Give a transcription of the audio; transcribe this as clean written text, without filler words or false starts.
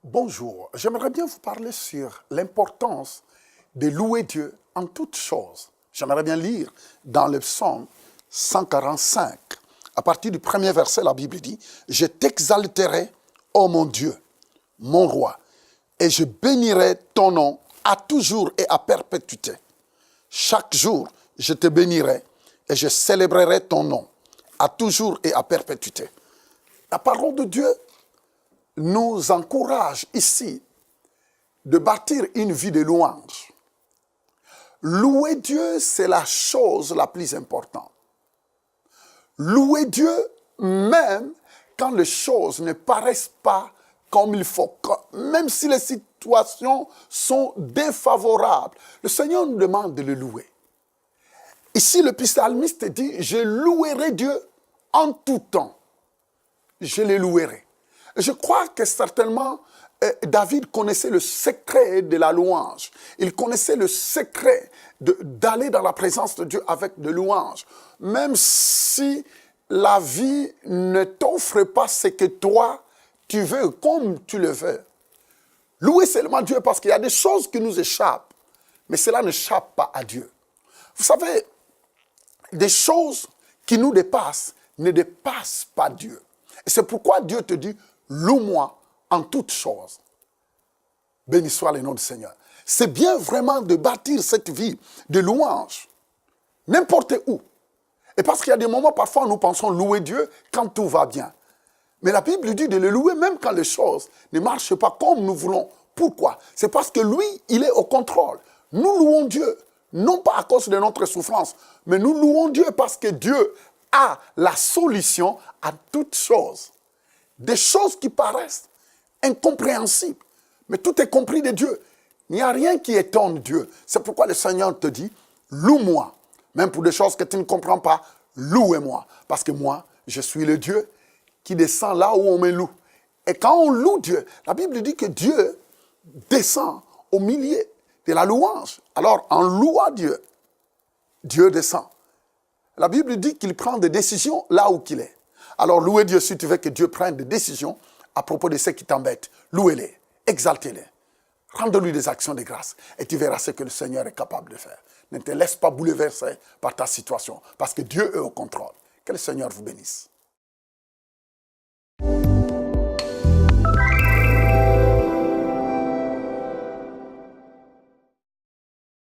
Bonjour, j'aimerais bien vous parler sur l'importance de louer Dieu en toutes choses. J'aimerais bien lire dans le psaume 145, à partir du premier verset, la Bible dit « Je t'exalterai, ô mon Dieu, mon roi, et je bénirai ton nom à toujours et à perpétuité. Chaque jour, je te bénirai et je célébrerai ton nom à toujours et à perpétuité. » La parole de Dieu nous encourage ici de bâtir une vie de louange. Louer Dieu, c'est la chose la plus importante. Louer Dieu, même quand les choses ne paraissent pas comme il faut, même si les situations sont défavorables, le Seigneur nous demande de le louer. Ici, le psalmiste dit « Je louerai Dieu en tout temps. Je le louerai. » Je crois que certainement, David connaissait le secret de la louange. Il connaissait le secret d'aller dans la présence de Dieu avec de louange. Même si la vie ne t'offre pas ce que toi, tu veux, comme tu le veux. Louer seulement Dieu parce qu'il y a des choses qui nous échappent. Mais cela n'échappe pas à Dieu. Vous savez, des choses qui nous dépassent ne dépassent pas Dieu. Et c'est pourquoi Dieu te dit, loue-moi en toutes choses. Béni soit le nom du Seigneur. C'est bien vraiment de bâtir cette vie de louange, n'importe où. Et parce qu'il y a des moments, parfois, nous pensons louer Dieu quand tout va bien. Mais la Bible dit de le louer même quand les choses ne marchent pas comme nous voulons. Pourquoi? C'est parce que lui, il est au contrôle. Nous louons Dieu, non pas à cause de notre souffrance, mais nous louons Dieu parce que Dieu a la solution à toutes choses. Des choses qui paraissent incompréhensibles. Mais tout est compris de Dieu. Il n'y a rien qui étonne Dieu. C'est pourquoi le Seigneur te dit, loue-moi. Même pour des choses que tu ne comprends pas, louez-moi. Parce que moi, je suis le Dieu qui descend là où on me loue. Et quand on loue Dieu, la Bible dit que Dieu descend au milieu de la louange. Alors, en louant Dieu, Dieu descend. La Bible dit qu'il prend des décisions là où qu'il est. Alors, louez Dieu si tu veux que Dieu prenne des décisions à propos de ce qui t'embête. Louez-les, exaltez-les. Rends-lui des actions de grâce et tu verras ce que le Seigneur est capable de faire. Ne te laisse pas bouleverser par ta situation parce que Dieu est au contrôle. Que le Seigneur vous bénisse.